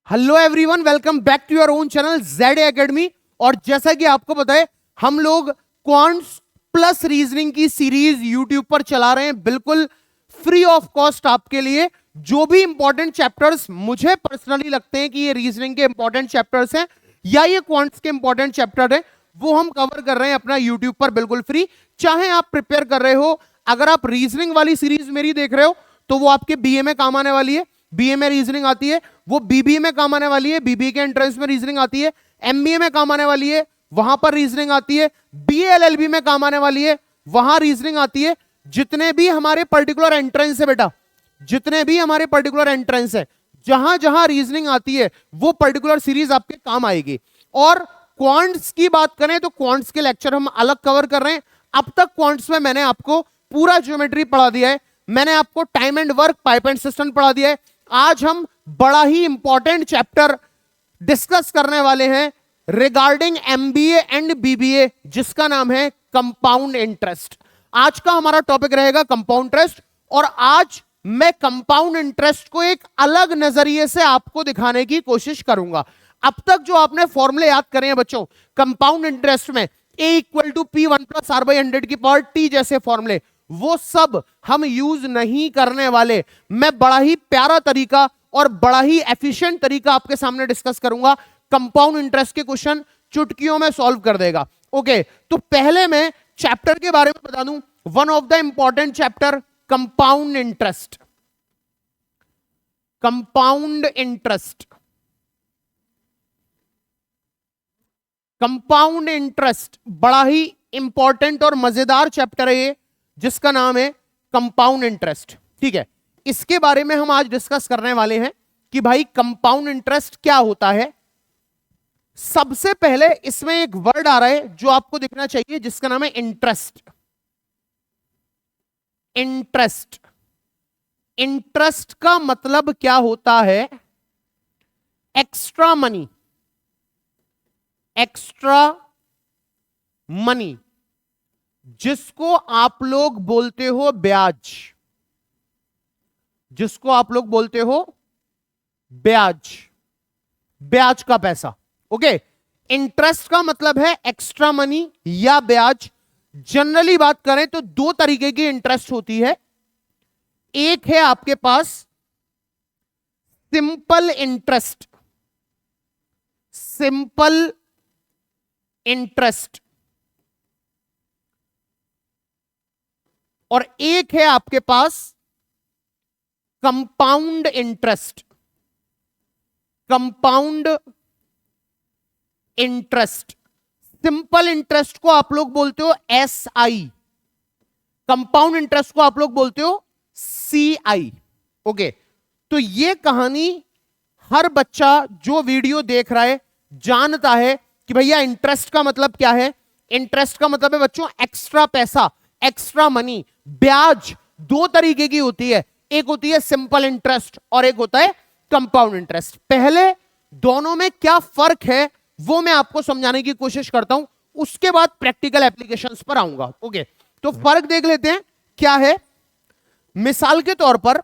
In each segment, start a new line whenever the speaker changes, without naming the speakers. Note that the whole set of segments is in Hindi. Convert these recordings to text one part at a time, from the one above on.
Hello everyone, welcome back to your own channel Z academy. और जैसा कि आपको पता है, हम लोग क्वांट्स प्लस रीजनिंग की सीरीज यूट्यूब पर चला रहे हैं, बिल्कुल फ्री ऑफ कॉस्ट आपके लिए। जो भी इंपॉर्टेंट चैप्टर्स मुझे पर्सनली लगते हैं कि ये रीजनिंग के इंपॉर्टेंट चैप्टर्स हैं या ये क्वांट्स के इंपॉर्टेंट चैप्टर हैं, वो हम कवर कर रहे हैं अपना यूट्यूब पर बिल्कुल फ्री। चाहे आप प्रिपेयर कर रहे हो, अगर आप रीजनिंग वाली सीरीज मेरी देख रहे हो तो वो आपके बीए में काम आने वाली है, बीए में रीजनिंग आती है, वो बीबीए में काम आने वाली है, बीबीए के एंट्रेंस में रीजनिंग आती है, एमबीए में काम आने वाली है, वहां पर रीजनिंग आती है, बीए एलएलबी में काम आने वाली है, वहां रीजनिंग आती है। जितने भी हमारे पर्टिकुलर एंट्रेंस है बेटा, जितने भी हमारे पर्टिकुलर एंट्रेंस है, जहां जहां रीजनिंग आती है वो पर्टिकुलर सीरीज आपके काम आएगी। और क्वांट्स की बात करें तो क्वांट्स के लेक्चर हम अलग कवर कर रहे हैं। अब तक क्वांट्स में मैंने आपको पूरा ज्योमेट्री पढ़ा दिया है, मैंने आपको time and work, pipe and system पढ़ा दिया है। आज हम बड़ा ही इंपॉर्टेंट चैप्टर डिस्कस करने वाले हैं रिगार्डिंग एमबीए एंड बीबीए, जिसका नाम है कंपाउंड इंटरेस्ट। आज का हमारा टॉपिक रहेगा कंपाउंड इंटरेस्ट, और आज मैं कंपाउंड इंटरेस्ट को एक अलग नजरिए से आपको दिखाने की कोशिश करूंगा। अब तक जो आपने फॉर्मूले याद करे हैं बच्चों कंपाउंड इंटरेस्ट में, A equal to P one plus R by 100 की पावर टी जैसे फॉर्मूले, वो सब हम यूज नहीं करने वाले। मैं बड़ा ही प्यारा तरीका और बड़ा ही एफिशिएंट तरीका आपके सामने डिस्कस करूंगा। कंपाउंड इंटरेस्ट के क्वेश्चन चुटकियों में सॉल्व कर देगा। ओके, तो पहले मैं चैप्टर के बारे में बता दूं, one of the important chapter compound interest. Compound interest, compound interest बड़ा ही इंपॉर्टेंट और मजेदार चैप्टर है ये, जिसका नाम है कंपाउंड इंटरेस्ट। ठीक है, इसके बारे में हम आज डिस्कस करने वाले हैं कि भाई कंपाउंड इंटरेस्ट क्या होता है। सबसे पहले इसमें एक वर्ड आ रहा है जो आपको दिखना चाहिए, जिसका नाम है इंटरेस्ट। इंटरेस्ट, इंटरेस्ट का मतलब क्या होता है? एक्स्ट्रा मनी, एक्स्ट्रा मनी, जिसको आप लोग बोलते हो ब्याज, जिसको आप लोग बोलते हो ब्याज, ब्याज का पैसा। ओके, इंटरेस्ट का मतलब है एक्स्ट्रा मनी या ब्याज। जनरली बात करें तो दो तरीके की इंटरेस्ट होती है। एक है आपके पास सिंपल इंटरेस्ट, सिंपल इंटरेस्ट, और एक है आपके पास compound interest. Compound interest, simple interest को आप लोग बोलते हो एसआई, कंपाउंड इंटरेस्ट को आप लोग बोलते हो सीआई। ओके, तो ये कहानी हर बच्चा जो वीडियो देख रहा है जानता है कि भैया इंटरेस्ट का मतलब क्या है। इंटरेस्ट का मतलब है बच्चों एक्स्ट्रा पैसा, एक्स्ट्रा मनी। ब्याज दो तरीके की होती है, एक होती है सिंपल इंटरेस्ट और एक होता है कंपाउंड इंटरेस्ट। पहले दोनों में क्या फर्क है वो मैं आपको समझाने की कोशिश करता हूं, उसके बाद प्रैक्टिकल एप्लीकेशंस पर आऊंगा। ओके, तो फर्क देख लेते हैं क्या है। मिसाल के तौर पर,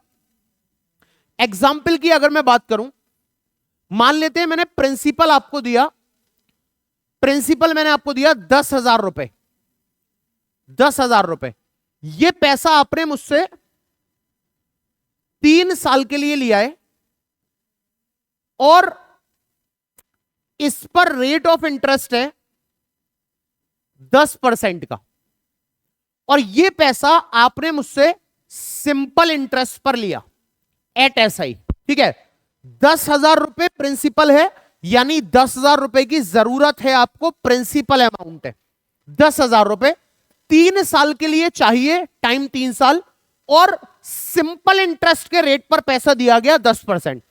एग्जाम्पल की अगर मैं बात करूं, मान लेते हैं मैंने प्रिंसिपल आपको दिया, प्रिंसिपल मैंने आपको दिया 10,000 रुपए, 10,000 रुपए। यह पैसा आपने मुझसे 3 साल के लिए लिया है, और इस पर रेट ऑफ इंटरेस्ट है 10% का, और यह पैसा आपने मुझसे सिंपल इंटरेस्ट पर लिया एट एसआई। ठीक है, 10,000 रुपए प्रिंसिपल है, यानी 10,000 रुपए की जरूरत है आपको, प्रिंसिपल अमाउंट है 10,000 रुपए, 3 साल के लिए चाहिए, टाइम 3 साल, और सिंपल इंटरेस्ट के रेट पर पैसा दिया गया 10%।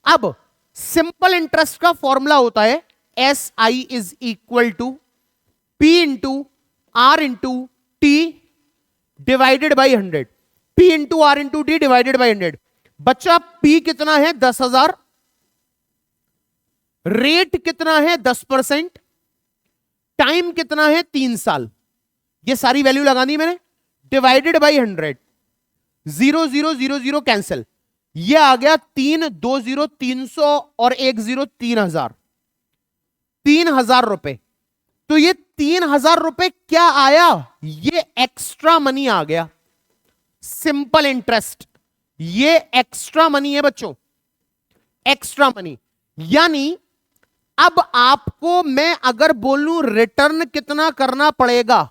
अब सिंपल इंटरेस्ट का फॉर्मूला होता है S I is equal to P into R into T divided by 100, P into R into T divided by 100। बच्चा पी कितना है 10,000, रेट कितना है 10%, टाइम कितना है 3 साल, ये सारी वैल्यू लगा दी मैंने, डिवाइडेड बाई 100, 0 0 0 0 कैंसिल, ये आ गया 3, 2 0, 300 और 1 0, 3,000, 3,000 रुपए। तो ये 3,000 रुपए क्या आया? ये एक्स्ट्रा मनी आ गया, सिंपल इंटरेस्ट। ये एक्स्ट्रा मनी है बच्चों, एक्स्ट्रा मनी। यानी अब आपको मैं अगर बोलूं रिटर्न कितना करना पड़ेगा,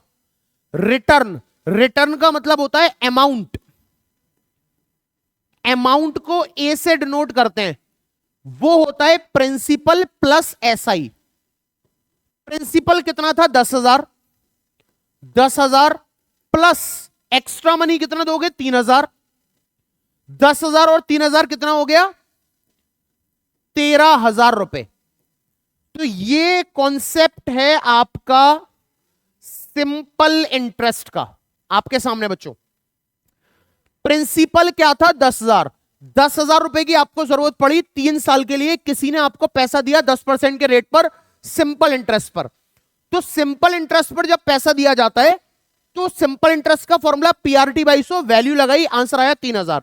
रिटर्न, रिटर्न का मतलब होता है अमाउंट, अमाउंट को ए से डिनोट करते हैं, वो होता है प्रिंसिपल प्लस एसआई। प्रिंसिपल कितना था? 10,000, 10,000 प्लस एक्स्ट्रा मनी कितना दोगे? 3,000, 10,000 और 3,000 कितना हो गया? 13,000 रुपए। तो ये कॉन्सेप्ट है आपका सिंपल इंटरेस्ट का, आपके सामने बच्चों। प्रिंसिपल क्या था? 10,000, 10,000 रुपए की आपको जरूरत पड़ी 3 साल के लिए, किसी ने आपको पैसा दिया 10% के रेट पर, सिंपल इंटरेस्ट पर। तो सिंपल इंटरेस्ट पर जब पैसा दिया जाता है तो सिंपल इंटरेस्ट का फॉर्मूला पीआरटी बाई 100, वैल्यू लगाई, आंसर आया 3,000।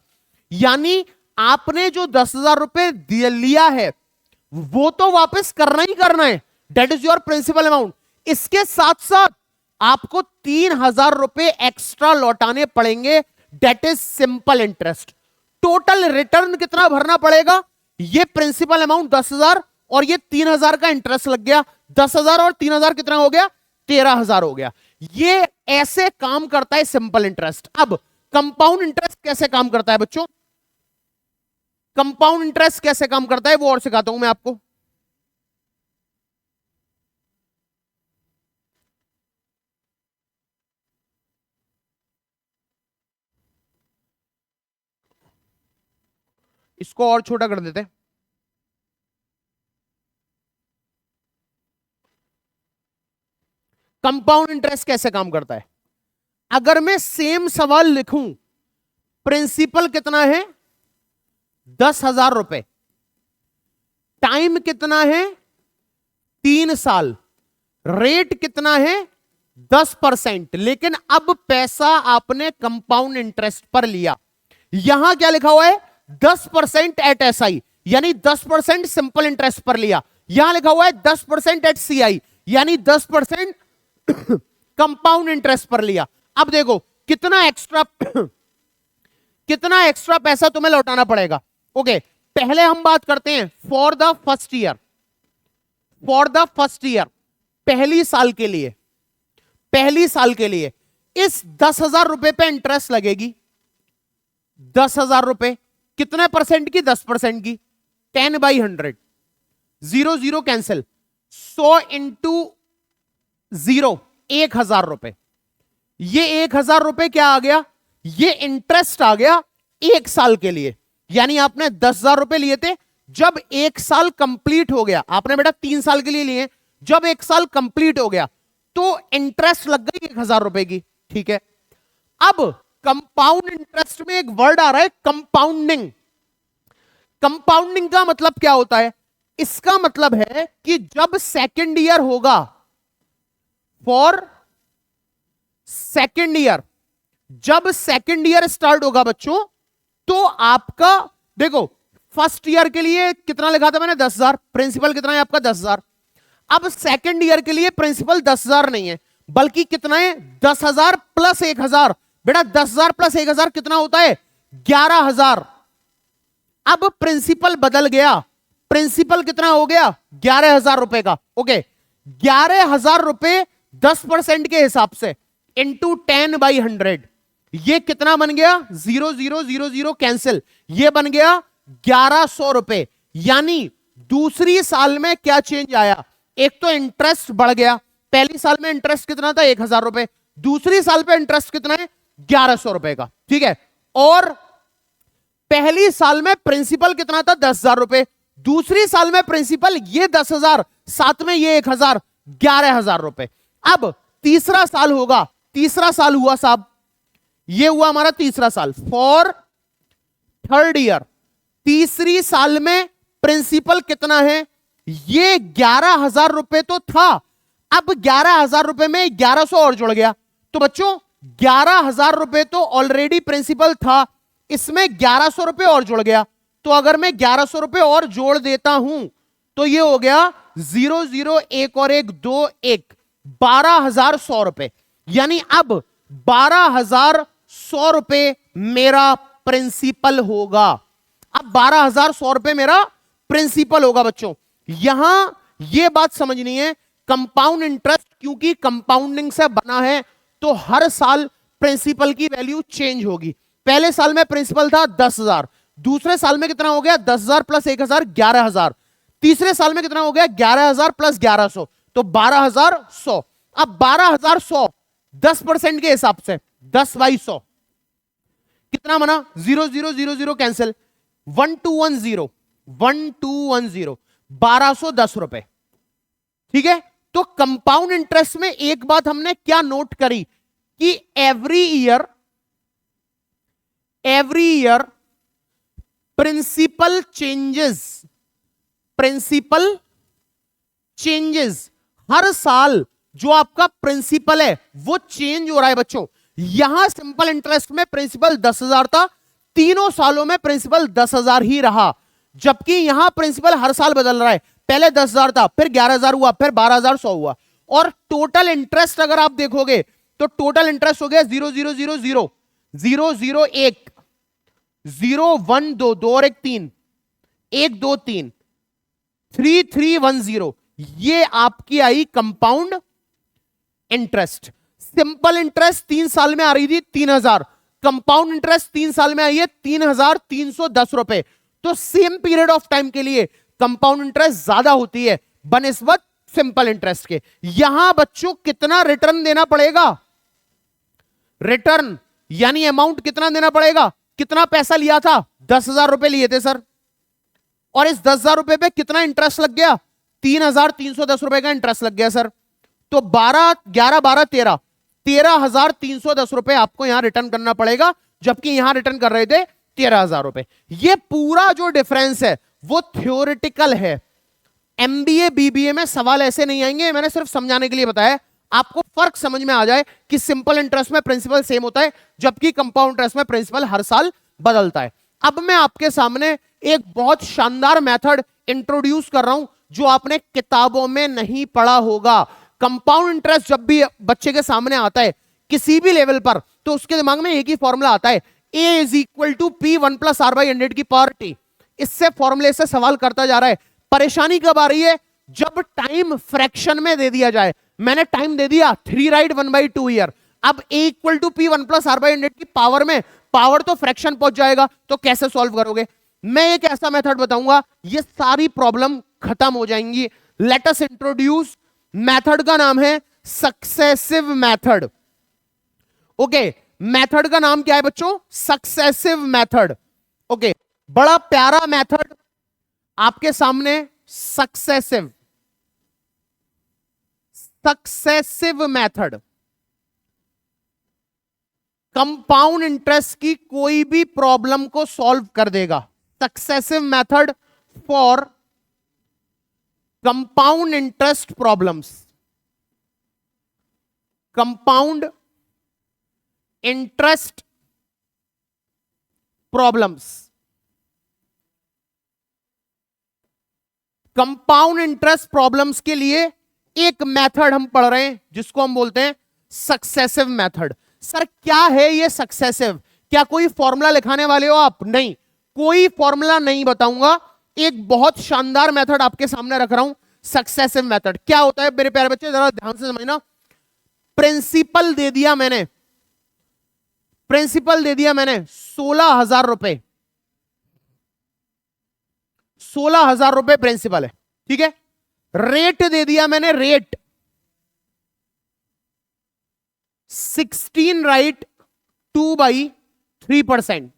यानी आपने जो 10,000 रुपए लिया है वो तो वापस करना ही करना है, that is your principal amount. इसके साथ साथ आपको 3,000 रुपए एक्स्ट्रा लौटाने पड़ेंगे, that is simple interest. Total return कितना भरना पड़ेगा? ये प्रिंसिपल अमाउंट 10,000 और ये 3,000 का इंटरेस्ट लग गया, 10,000 और 3,000 कितना हो गया? 13,000 हो गया। ये ऐसे काम करता है सिंपल इंटरेस्ट। अब कंपाउंड इंटरेस्ट कैसे काम करता है बच्चों? कंपाउंड इंटरेस्ट कैसे काम करता है वो और सिखाता हूं मैं आपको। इसको और छोटा कर देते हैं। कंपाउंड इंटरेस्ट कैसे काम करता है? अगर मैं सेम सवाल लिखूं, प्रिंसिपल कितना है? 10,000 रुपए, टाइम कितना है? 3 साल, रेट कितना है? 10%। लेकिन अब पैसा आपने कंपाउंड इंटरेस्ट पर लिया। यहां क्या लिखा हुआ है? 10% एट एसआई, यानी 10% सिंपल इंटरेस्ट पर लिया। यहां लिखा हुआ है 10% एट सीआई, यानी 10% कंपाउंड इंटरेस्ट पर लिया। अब देखो कितना एक्स्ट्रा कितना एक्स्ट्रा पैसा तुम्हें लौटाना पड़ेगा। ओके, पहले हम बात करते हैं for the first year. For the first year, पहली साल के लिए, पहली साल के लिए इस 10,000 रुपए पे इंटरेस्ट लगेगी। 10,000 रुपए कितने परसेंट की? 10% की। 10/100, 0 0 कैंसिल, 100 इंटू 0, 1,000 रुपए। ये 1,000 रुपए क्या आ गया? ये इंटरेस्ट आ गया 1 साल के लिए। यानी आपने 10,000 रुपए लिए थे, जब 1 साल कंप्लीट हो गया, आपने बेटा 3 साल के लिए लिए, जब 1 साल कंप्लीट हो गया तो इंटरेस्ट लग गई 1,000 रुपए की। ठीक है, अब कंपाउंड इंटरेस्ट में एक वर्ड आ रहा है कंपाउंडिंग। कंपाउंडिंग का मतलब क्या होता है? इसका मतलब है कि जब सेकेंड ईयर होगा, फॉर सेकेंड ईयर, जब सेकेंड ईयर स्टार्ट होगा बच्चों, तो आपका देखो फर्स्ट ईयर के लिए कितना लिखा था मैंने? 10,000। प्रिंसिपल कितना है आपका? 10,000। अब सेकेंड ईयर के लिए प्रिंसिपल 10,000 नहीं है, बल्कि कितना है? 10,000 प्लस 1,000। बेटा 10,000 प्लस 1,000 कितना होता है? 11,000। अब प्रिंसिपल बदल गया, प्रिंसिपल कितना हो गया? 11,000 रुपए का। ओके, 11,000 रुपए 10% के हिसाब से इंटू 10/100, ये कितना बन गया? 0 0 0 0 कैंसिल, ये बन गया 1,100 रुपए। यानी दूसरी साल में क्या चेंज आया? एक तो इंटरेस्ट बढ़ गया, पहली साल में इंटरेस्ट कितना था? 1,000 रुपए, दूसरी साल पे इंटरेस्ट कितना है? 1,100 रुपए का। ठीक है, और पहली साल में प्रिंसिपल कितना था? 10,000 रुपए, दूसरी साल में प्रिंसिपल ये 10,000, साथ में ये 1,000, 11,000 रुपए। अब तीसरा साल होगा, तीसरा साल हुआ साहब, ये हुआ हमारा तीसरा साल, फॉर थर्ड ईयर। तीसरी साल में प्रिंसिपल कितना है? ये 11,000 रुपए तो था, अब 11,000 रुपए में 1,100 और जुड़ गया। तो बच्चों 11,000 रुपए तो ऑलरेडी प्रिंसिपल था, इसमें 1100 रुपए और जुड़ गया, तो अगर मैं 1100 रुपए और जोड़ देता हूं तो ये हो गया 0 0 1 और 1 2 1 12,100 रुपए। यानी अब 12,100 रुपए मेरा प्रिंसिपल होगा। अब 12,100 रुपए मेरा प्रिंसिपल होगा बच्चों। यहां यह बात समझनी है, कंपाउंड इंटरेस्ट क्योंकि कंपाउंडिंग से बना है तो हर साल प्रिंसिपल की वैल्यू चेंज होगी। पहले साल में प्रिंसिपल था 10,000, दूसरे साल में कितना हो गया 10,000 प्लस 1,000 11,000, तीसरे साल में कितना हो गया 11,000 प्लस 1,100 तो 12,100। अब 12,100 10% के हिसाब से 10/100 कितना बना 0 0 0 0 कैंसिल 1 2 1 0 1 2 1 0 1210 रुपए। ठीक है, तो कंपाउंड इंटरेस्ट में एक बात हमने क्या नोट करी कि एवरी ईयर प्रिंसिपल चेंजेस, हर साल जो आपका प्रिंसिपल है वो चेंज हो रहा है बच्चों। यहां सिंपल इंटरेस्ट में प्रिंसिपल 10,000 था, तीनों सालों में प्रिंसिपल 10,000 ही रहा, जबकि यहां प्रिंसिपल हर साल बदल रहा है। पहले 10,000 था, फिर 11,000 हुआ, फिर 12,100 हुआ। और टोटल इंटरेस्ट अगर आप देखोगे तो टोटल इंटरेस्ट हो गया 0 0 0 0 0 0 1 0 1 2 2 और 1 3 1 2 3 3 3 1 0। ये आपकी आई कंपाउंड इंटरेस्ट। सिंपल इंटरेस्ट 3 साल में आ रही थी 3,000, कंपाउंड इंटरेस्ट 3 साल में आई है 3,310 रुपए। तो सेम पीरियड ऑफ टाइम के लिए कंपाउंड इंटरेस्ट ज्यादा होती है बनिस्बत सिंपल इंटरेस्ट के। यहां बच्चों कितना रिटर्न देना पड़ेगा, रिटर्न यानी अमाउंट कितना देना पड़ेगा, कितना पैसा लिया था 10,000 रुपए लिए थे सर, और इस 10,000 रुपए पे कितना इंटरेस्ट लग गया 3,310 रुपए का इंटरेस्ट लग गया सर। तो 12 11 12 13,310 रुपए आपको यहां रिटर्न करना पड़ेगा, जबकि यहां रिटर्न कर रहे थे 13,000 रुपए। ये पूरा जो डिफरेंस है वो थ्योरेटिकल है। एमबीए बीबीए में सवाल ऐसे नहीं आएंगे, मैंने सिर्फ समझाने के लिए बताया, आपको फर्क समझ में आ जाए कि सिंपल इंटरेस्ट में प्रिंसिपल सेम होता है जबकि कंपाउंड इंटरेस्ट में प्रिंसिपल हर साल बदलता है। अब मैं आपके सामने एक बहुत शानदार मेथड इंट्रोड्यूस कर रहा हूं जो आपने किताबों में नहीं पढ़ा होगा। कंपाउंड इंटरेस्ट जब भी बच्चे के सामने आता है किसी भी लेवल पर तो उसके दिमाग में एक ही फॉर्मूला आता है, A is equal to P 1 plus R by 100 की पावर T। इससे फॉर्मूले से सवाल करता जा रहा है। परेशानी कब आ रही है, जब टाइम फ्रैक्शन में दे दिया जाए। मैंने टाइम दे दिया 3 राइट 1/2 ईयर, अब A equal to P 1 plus R by 100 की पावर में पावर तो फ्रैक्शन पहुंच जाएगा, तो कैसे सॉल्व करोगे। मैं एक ऐसा मेथड बताऊंगा, ये सारी प्रॉब्लम खत्म हो जाएंगी। लेट अस इंट्रोड्यूस, मेथड का नाम है सक्सेसिव मेथड। ओके, मेथड का नाम क्या है बच्चों, सक्सेसिव मेथड। ओके, बड़ा प्यारा मेथड आपके सामने, सक्सेसिव मेथड। कंपाउंड इंटरेस्ट की कोई भी प्रॉब्लम को सॉल्व कर देगा। Successive method for compound interest problems, compound interest problems. Compound interest problems के लिए एक मेथड हम पढ़ रहे हैं जिसको हम बोलते हैं सक्सेसिव मेथड। सर क्या है ये सक्सेसिव, क्या कोई फॉर्मूला लिखाने वाले हो आप? नहीं, कोई फॉर्मूला नहीं बताऊंगा, एक बहुत शानदार मेथड आपके सामने रख रहा हूं। सक्सेसिव मेथड क्या होता है मेरे प्यारे बच्चे, जरा ध्यान से समझना। प्रिंसिपल दे दिया मैंने, प्रिंसिपल दे दिया मैंने 16,000 रुपए, 16,000 रुपए प्रिंसिपल है, ठीक है। रेट दे दिया मैंने, रेट 16 राइट 2/3%,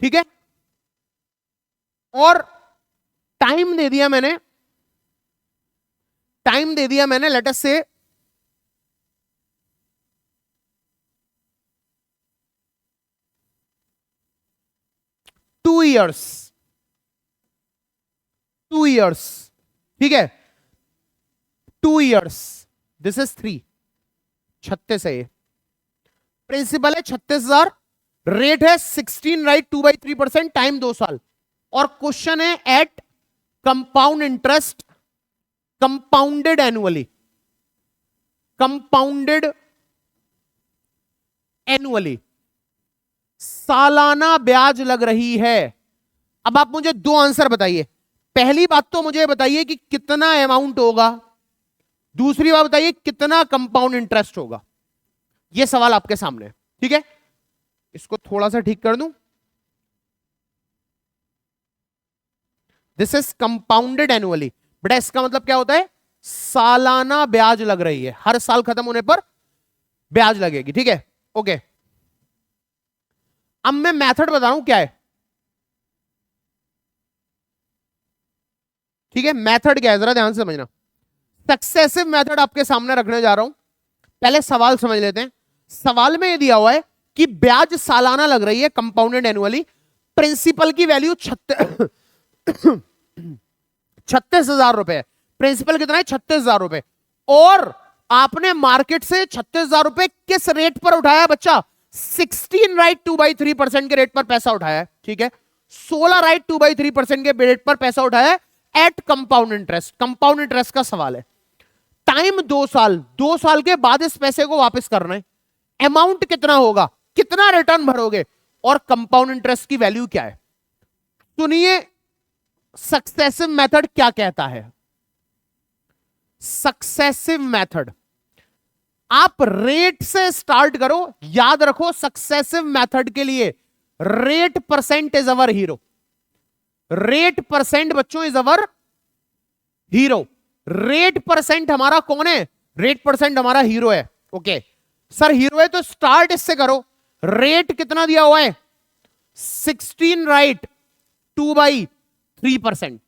ठीक है। और टाइम दे दिया मैंने, टाइम दे दिया मैंने लेट अस से 2 इयर्स, 2 इयर्स, ठीक है। 2 इयर्स, दिस इज 3, 36 है ये। प्रिंसिपल है 36,000, रेट है 16 राइट 2/3% टाइम 2 साल, और क्वेश्चन है at compound interest compounded annually, compounded annually, सालाना ब्याज लग रही है। अब आप मुझे दो आंसर बताइए। पहली बात तो मुझे बताइए कि कितना अमाउंट होगा, दूसरी बात बताइए कितना कंपाउंड इंटरेस्ट होगा। यह सवाल आपके सामने है, ठीक है। इसको थोड़ा सा ठीक कर दूं। दिस इज कंपाउंडेड एनुअली, बेटा इसका मतलब क्या होता है, सालाना ब्याज लग रही है, हर साल खत्म होने पर ब्याज लगेगी, ठीक है। ओके, अब मैं मेथड बता रहा हूं क्या है, ठीक है। मेथड क्या है जरा ध्यान से समझना। सक्सेसिव मेथड आपके सामने रखने जा रहा हूं। पहले सवाल समझ लेते हैं। सवाल में यह दिया हुआ है कि ब्याज सालाना लग रही है कंपाउंडेड एनुअली, प्रिंसिपल की वैल्यू 36,000 रुपए। प्रिंसिपल कितना है, 36,000 रुपए, और आपने मार्केट से 36,000 रुपए किस रेट पर उठाया बच्चा, 16 राइट 2/3% के रेट पर पैसा उठाया है, ठीक है। 16 राइट 2/3% के रेट पर पैसा उठाया है at compound interest. Compound interest का सवाल है। टाइम 2 साल, 2 साल के बाद इस पैसे को वापस करना है। अमाउंट कितना होगा, कितना रिटर्न भरोगे, और कंपाउंड इंटरेस्ट की वैल्यू क्या है। सुनिए सक्सेसिव मेथड क्या कहता है। सक्सेसिव मेथड, आप रेट से स्टार्ट करो। याद रखो सक्सेसिव मेथड के लिए rate percent is our hero. Rate percent बच्चों is our hero. Rate percent हमारा कौन है, रेट परसेंट हमारा हीरो है। ओके सर हीरो है तो स्टार्ट इससे करो। रेट कितना दिया हुआ है, 16 राइट 2/3%।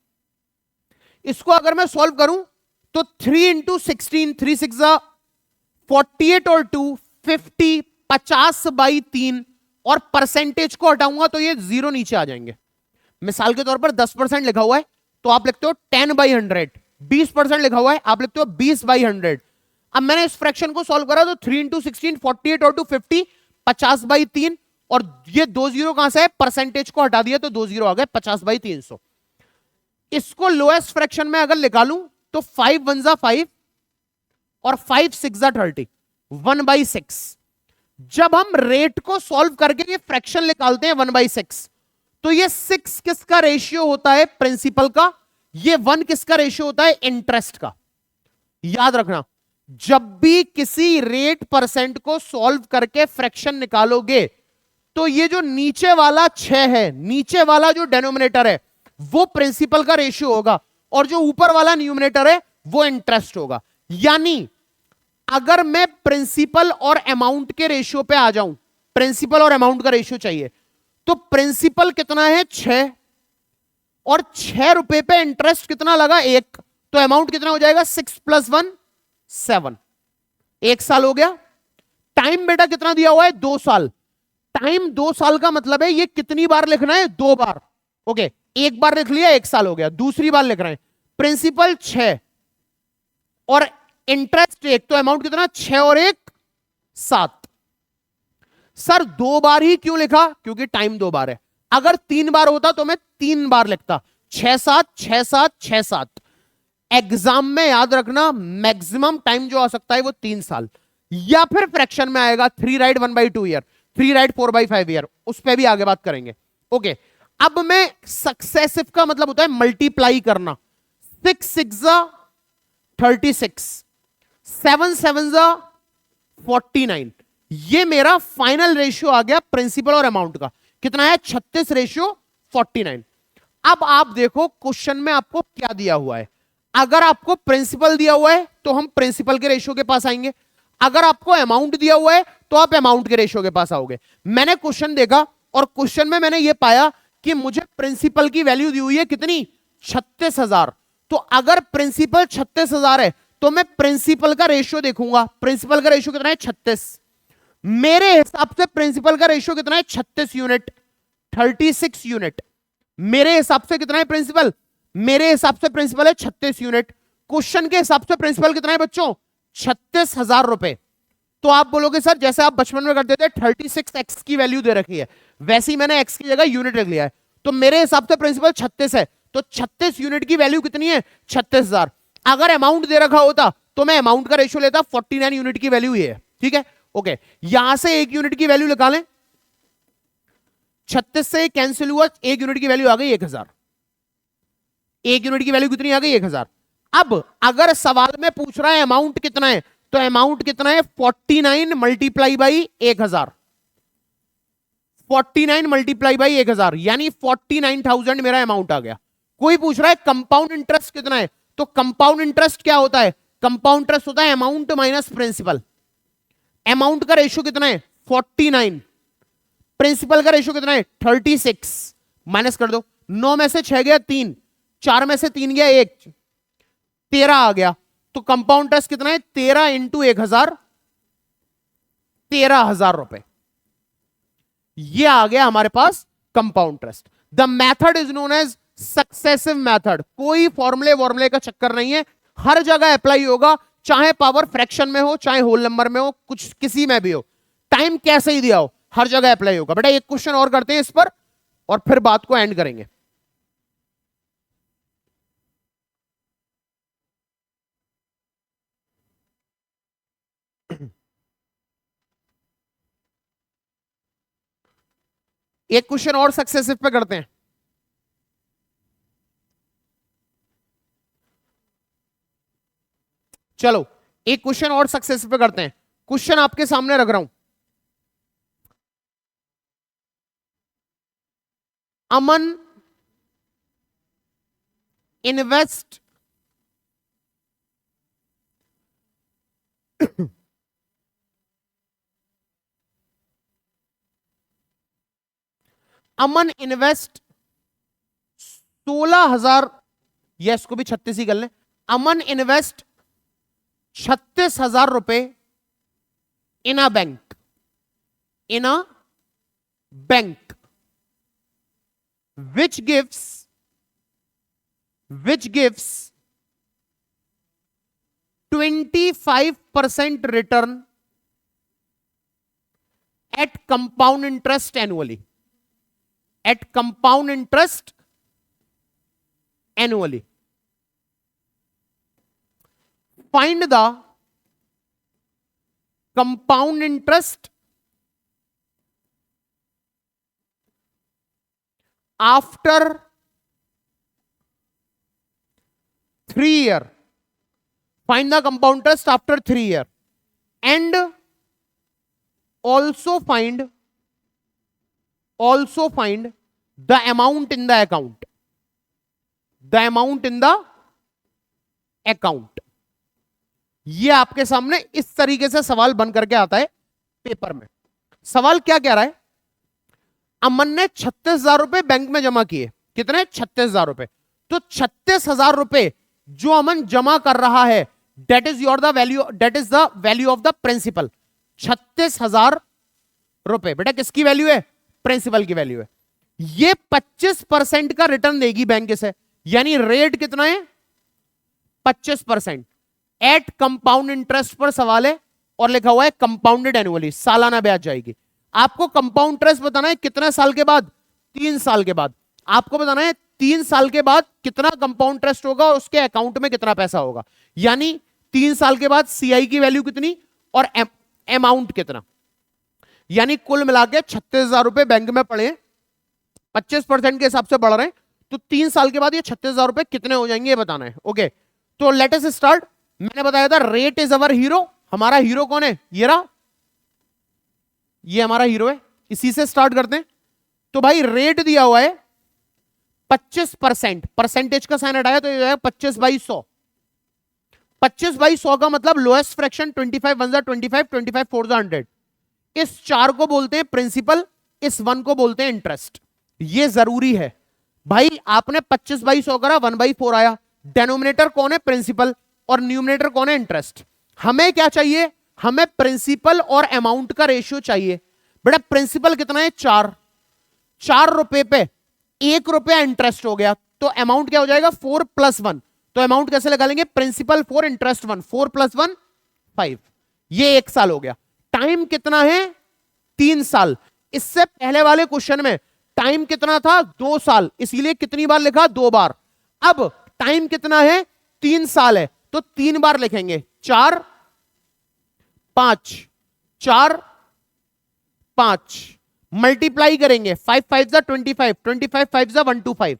इसको अगर मैं सॉल्व करूं तो 3 × 16, 3 6 48 और 2 50, 50/3, और परसेंटेज को हटाऊंगा तो ये 0 नीचे आ जाएंगे। मिसाल के तौर पर 10% लिखा हुआ है तो आप लिखते हो 10/100, 20% लिखा हुआ है आप लिखते हो 20/100। अब मैंने इस फ्रैक्शन को सॉल्व करा तो 3 × 16, 48 और 2 50, 50/3, और ये 2 0 कहां से है, परसेंटेज को हटा दिया तो 2 0 आ गए, 50/300। इसको लोएस्ट फ्रैक्शन में अगर निकालूं तो 5 1 जा 5 और 5 6 जा 30, 1/6। जब हम रेट को सॉल्व करके ये फ्रैक्शन निकालते हैं 1/6, तो ये 6 किसका रेशियो होता है, प्रिंसिपल का। ये 1 किसका रेशियो होता है, इंटरेस्ट का। याद रखना, जब भी किसी रेट परसेंट को सॉल्व करके फ्रैक्शन निकालोगे तो ये जो नीचे वाला 6 है, नीचे वाला जो डेनोमिनेटर है वो प्रिंसिपल का रेशियो होगा, और जो ऊपर वाला न्यूमिनेटर है वो इंटरेस्ट होगा। यानी अगर मैं प्रिंसिपल और अमाउंट के रेशियो पे आ जाऊं, प्रिंसिपल और अमाउंट का रेशियो चाहिए, तो प्रिंसिपल कितना है 6, और 6 रुपए पे इंटरेस्ट कितना लगा 1, तो अमाउंट कितना हो जाएगा 6 + 1 7, 1 साल हो गया। टाइम बेटा कितना दिया हुआ है 2 साल। टाइम 2 साल का मतलब है ये कितनी बार लिखना है, 2 बार। ओके, एक बार लिख लिया 1 साल हो गया, दूसरी बार लिख रहे हैं। प्रिंसिपल 6 और इंटरेस्ट 1, तो अमाउंट कितना 6 और 1 7। सर 2 बार ही क्यों लिखा, क्योंकि टाइम 2 बार है। अगर 3 बार होता तो मैं 3 बार लिखता, 6 7 6 7 6 7। एग्जाम में याद रखना मैक्सिमम टाइम जो आ सकता है वो 3 साल, या फिर फ्रैक्शन में आएगा 3 राइट 1/2 ईयर, 3 राइट 4/5 ईयर, उस पर भी आगे बात करेंगे। ओके, अब मैं सक्सेसिव का मतलब होता है मल्टीप्लाई करना। 6 6 36, 7 7 49। ये मेरा फाइनल रेशियो आ गया प्रिंसिपल और अमाउंट का, कितना है 36:49। अब आप देखो क्वेश्चन में आपको क्या दिया हुआ है। अगर आपको प्रिंसिपल दिया हुआ है तो हम प्रिंसिपल के रेशियो के पास आएंगे, अगर आपको अमाउंट दिया हुआ है तो आप अमाउंट के रेशियो के पास आओगे। मैंने क्वेश्चन देखा और क्वेश्चन में मैंने ये पाया कि मुझे प्रिंसिपल की वैल्यू दी हुई है कितनी, 36,000। तो अगर प्रिंसिपल 36,000 है तो मैं प्रिंसिपल का रेशियो देखूंगा। प्रिंसिपल का रेशियो कितना है 36। मेरे हिसाब से प्रिंसिपल का रेशियो कितना है 36 यूनिट, 36 यूनिट। मेरे हिसाब से कितना है प्रिंसिपल, मेरे हिसाब से प्रिंसिपल है 36 यूनिट। क्वेश्चन के हिसाब से प्रिंसिपल कितना है बच्चों, 36,000 रुपए। तो आप बोलोगे सर जैसे आप बचपन में करते थे 36x की वैल्यू दे रखी है, वैसे ही मैंने x की जगह यूनिट रख लिया है, तो मेरे हिसाब से प्रिंसिपल 36 है, तो 36 यूनिट की वैल्यू कितनी है? 36,000। अगर अमाउंट दे रखा होता तो मैं अमाउंट का रेशियो लेता, 49 यूनिट की वैल्यू ये है, ठीक है। ओके, यहां से 1 यूनिट की वैल्यू निकालें, 36 से कैंसिल हुआ, 1 यूनिट की वैल्यू आ गई 1000। 1 यूनिट की वैल्यू कितनी आ गई? 1000। अब अगर सवाल में पूछ रहा है अमाउंट कितना है, तो अमाउंट कितना है? 49 मल्टीप्लाई बाई 1000, 49 मल्टीप्लाई बाई 1000 यानी 49,000 मेरा अमाउंट आ गया। कोई पूछ रहा है कंपाउंड इंटरेस्ट कितना है, तो कंपाउंड इंटरेस्ट क्या होता है? कंपाउंड इंटरेस्ट होता है अमाउंट माइनस प्रिंसिपल। अमाउंट का रेशियो कितना है? 49। प्रिंसिपल का रेशियो कितना है? 36। माइनस कर दो, 9 में से 6 गया 3, 4 में से 3 गया 1, 13 आ गया। तो कंपाउंड इंटरेस्ट कितना है? 13 इंटू 1000, 13,000 रुपए। ये आ गया हमारे पास compound interest. The method is known as successive method. कोई फॉर्मूले का चक्कर नहीं है, हर जगह अप्लाई होगा, चाहे पावर फ्रैक्शन में हो, चाहे होल नंबर में हो, कुछ किसी में भी हो, टाइम कैसे ही दिया हो, हर जगह अप्लाई होगा। बेटा एक क्वेश्चन और करते हैं इस पर और फिर बात को एंड करेंगे। एक क्वेश्चन और सक्सेसिव पे करते हैं। चलो एक क्वेश्चन और सक्सेसिव पे करते हैं। क्वेश्चन आपके सामने रख रहा हूं। अमन इन्वेस्ट अमन इन्वेस्ट 16,000, या इसको भी 36 ही कर लें। अमन इन्वेस्ट 36,000 रुपए in a bank, in a bank which gives 25% return at compound interest annually, at compound interest annually. Find the compound interest after 3 years. Find the compound interest after 3 years and also find the amount in the account. The amount in the account. ये आपके सामने इस तरीके से सवाल बन करके आता है पेपर में। सवाल क्या कह रहा है? अमन ने 36,000 रुपए बैंक में जमा किए। कितने? 36,000 रुपए। तो 36,000 रुपए जो अमन जमा कर रहा है, that is the value of the principal. 36,000 रुपए बेटा किसकी वैल्यू है? प्रिंसिपल की वैल्यू है। ये 25% का रिटर्न देगी बैंक से, यानी रेट कितना है? 25%। एट कंपाउंड इंटरेस्ट पर सवाल है और लिखा हुआ है कंपाउंडेड एनुअली, सालाना ब्याज जाएगी। आपको कंपाउंड इंटरेस्ट बताना है कितने साल के बाद? 3 साल के बाद। आपको बताना है 3 साल के बाद कितना कंपाउंड इंटरेस्ट होगा और उसके अकाउंट में कितना पैसा होगा, यानी 3 साल के बाद सीआई की वैल्यू कितनी और अमाउंट कितना, यानी कुल मिला के 36,000 रुपए बैंक में पड़े, 25% के हिसाब से बढ़ रहे हैं, तो 3 साल के बाद ये 36,000 रुपए कितने हो जाएंगे ये बताना है। ओके, तो लेट अस स्टार्ट। मैंने बताया था रेट इज अवर हीरो। हमारा हीरो कौन है? ये रहा, ये हमारा हीरो है, इसी से स्टार्ट करते हैं। तो भाई रेट दिया हुआ है 25%, परसेंटेज का साइन हटाया तो ये जाएगा 25/100। 25/100 का मतलब लोएस्ट फ्रैक्शन 25 1 25, 25 4 100। इस 4 को बोलते हैं प्रिंसिपल, इस 1 को बोलते हैं इंटरेस्ट। ये जरूरी है भाई। आपने 25/100 करा, 1/4 आया। डेनोमिनेटर कौन है? प्रिंसिपल, और न्यूमिनेटर कौन है? इंटरेस्ट। हमें क्या चाहिए? हमें प्रिंसिपल और अमाउंट का रेशियो चाहिए। बेटा प्रिंसिपल कितना है? 4 रुपए पे 1 रुपया इंटरेस्ट हो गया, तो अमाउंट क्या हो जाएगा? 4 + 1। तो अमाउंट कैसे लगा लेंगे? Principal 4, interest 1, 4 + 1 5। ये 1 साल हो गया। टाइम कितना है 3 साल। इससे पहले वाले क्वेश्चन में टाइम कितना था 2 साल, इसीलिए कितनी बार लिखा 2 बार। अब टाइम कितना है 3 साल है तो 3 बार लिखेंगे, 4 5 4 5 मल्टीप्लाई करेंगे, 5 5 जा 25 25 5 जा 125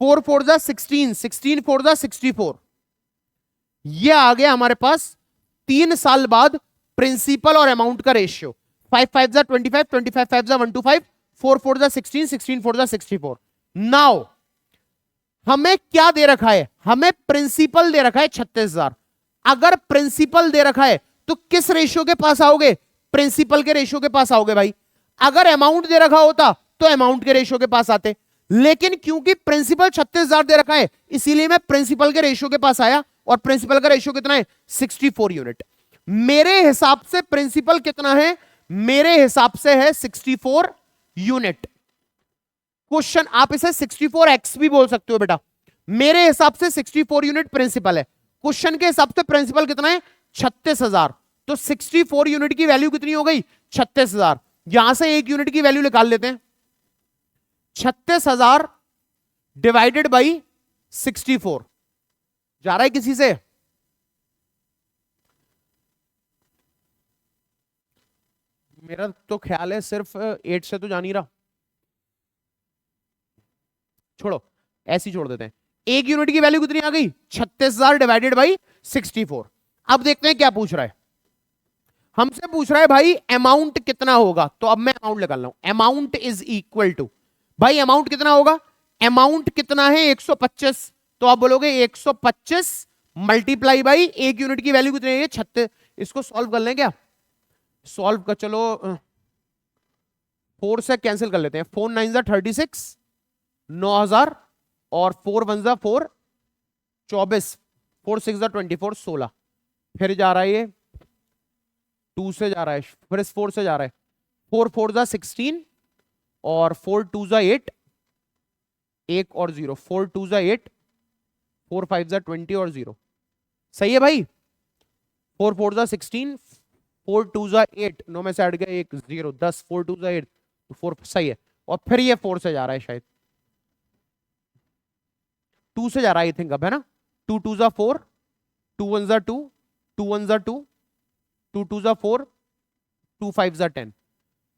4 4 जा 16 16 4 जा 64। ये आ गया हमारे पास 3 साल बाद प्रिंसिपल और अमाउंट का रेशियो। 5 5 जा 25 25 5 जा 125 4 4 जा 16 16 4 जा 64। नाउ हमें क्या दे रखा है, हमें प्रिंसिपल दे रखा है 36,000। अगर प्रिंसिपल दे रखा है तो किस रेशियो के पास आओगे, प्रिंसिपल के रेशियो के पास आओगे भाई। अगर अमाउंट दे रखा होता तो अमाउंट के रेशियो के पास आते, लेकिन क्योंकि प्रिंसिपल 36,000 दे रखा है इसीलिए मैं प्रिंसिपल के रेशियो के पास आया, और प्रिंसिपल का रेशियो कितना है 64 यूनिट। मेरे हिसाब से प्रिंसिपल कितना है, मेरे हिसाब से है 64 यूनिट। क्वेश्चन आप इसे 64x भी बोल सकते हो बेटा। मेरे हिसाब से 64 यूनिट प्रिंसिपल है, क्वेश्चन के हिसाब से प्रिंसिपल कितना है 36,000। तो 64 यूनिट की वैल्यू कितनी हो गई 36,000। यहां से एक यूनिट की वैल्यू निकाल लेते हैं, 36,000 डिवाइडेड बाई 64। जा रहा है किसी से, मेरा तो ख्याल है सिर्फ 8 से तो जा नहीं रहा, छोड़ो ऐसे ही छोड़ देते हैं। एक यूनिट की वैल्यू कितनी आ गई 36,000 डिवाइडेड बाई 64। अब देखते हैं क्या पूछ रहा है, हमसे पूछ रहा है भाई अमाउंट कितना होगा। तो अब मैं अमाउंट निकाल रहा हूं, अमाउंट इज इक्वल टू, भाई अमाउंट कितना होगा, अमाउंट कितना है 125। तो आप बोलोगे 125 मल्टीप्लाई बाई एक यूनिट की वैल्यू कितनी है 36। इसको सॉल्व कर लें क्या, सॉल्व कर, चलो 4 से कैंसिल कर लेते हैं, 4 9 जा 36 9000 और 4 1 जा 4 24 4 6 जा 24 16। फिर जा रहा है ये 2 से जा रहा है, फिर इस 4 से जा रहा है, 4 4 जा 16 और 4 2 जा 8 1 और 0, 4 2 जा 8 4 5 जा 20 और 0। सही है भाई, 4 4 जा 16 4 2 जा 8 9 में से हट गया 1 0 10 4 2 जा 8 तो 4 सही है। और फिर ये 4 से जा रहा है, शायद 2 से जा रहा है आई थिंक, अब है ना, 2 2 जा 4 2 1 जा 2 2 1 जा 2 2 2 जा 4 2 5 जा 10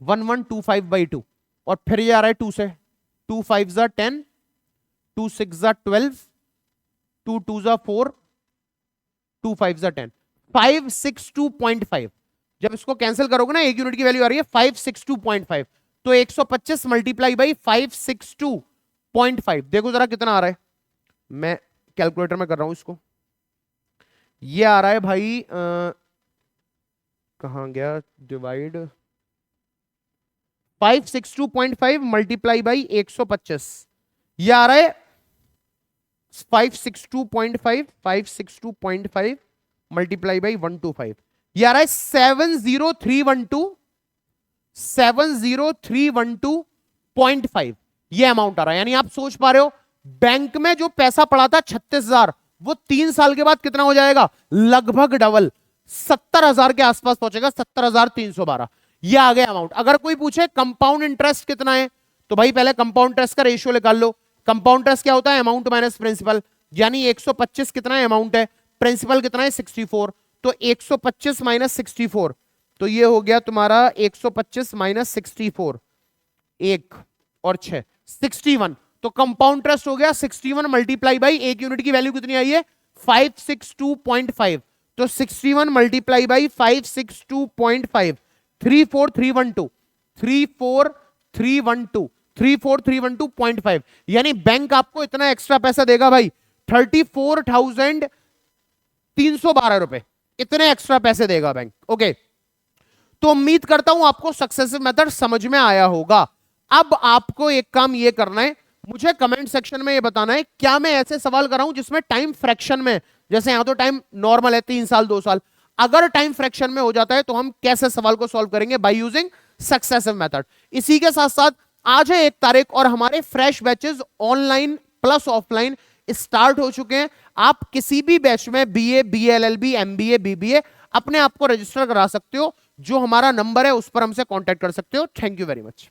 1 1 2 5 बाई 2। और फिर ये आ रहा है 2 से, 2 5 जा 10 2 6 जा 12 2 2 जा 4 2 5 जा 10 562.5। जब इसको कैंसिल करोगे ना एक यूनिट की वैल्यू आ रही है 562.5। तो 125 मल्टीप्लाई बाई 562.5, देखो जरा कितना आ रहा है, मैं कैलकुलेटर में कर रहा हूं इसको। ये आ रहा है भाई कहां गया डिवाइड, 562.5 मल्टीप्लाई बाई 125, ये आ रहा है 562.5 मल्टीप्लाई बाई 125, ये आ रहा है 70312.5। ये अमाउंट आ रहा है। यानी आप सोच पा रहे हो बैंक में जो पैसा पड़ा था 36,000 वो 3 साल के बाद कितना हो जाएगा, लगभग डबल 70,000 के आसपास पहुंचेगा, 70,312। ये आ गया अमाउंट। अगर कोई पूछे कंपाउंड इंटरेस्ट कितना है तो भाई पहले कंपाउंड इंटरेस्ट का रेशियो निकाल लो। कंपाउंड इंटरेस्ट क्या होता है, अमाउंट माइनस प्रिंसिपल, यानी 125 कितना है अमाउंट है, प्रिंसिपल कितना है 64, तो 125 माइनस 64, तो ये हो गया तुम्हारा 125 माइनस 64 1 और 6 61। तो कंपाउंड इंटरेस्ट हो गया 61 मल्टीप्लाई बाई एक यूनिट की वैल्यू कितनी आई है 562.5। तो 61 मल्टीप्लाई बाई 562.5 34312 34312 34312.5। यानी बैंक आपको इतना एक्स्ट्रा पैसा देगा भाई 34,312 रुपए, इतने एक्स्ट्रा पैसे देगा बैंक। ओके, तो उम्मीद करता हूं आपको सक्सेसिव मेथड समझ में आया होगा। अब आपको एक काम ये करना है, मुझे कमेंट सेक्शन में ये बताना है क्या मैं ऐसे सवाल कर रहा हूं जिसमें टाइम फ्रैक्शन में, जैसे यहां तो टाइम नॉर्मल है 3 साल 2 साल, अगर टाइम फ्रैक्शन में हो जाता है तो हम कैसे सवाल को सॉल्व करेंगे बाय यूजिंग सक्सेसिव मेथड। इसी के साथ साथ आज है 1 तारीख और हमारे fresh batches online plus offline start हो चुके हैं। आप किसी भी बैच में बीए, बीएलएलबी, एमबीए, बीबीए अपने आप को रजिस्टर करा सकते हो। जो हमारा नंबर है उस पर हमसे कांटेक्ट कर सकते हो। Thank you very much.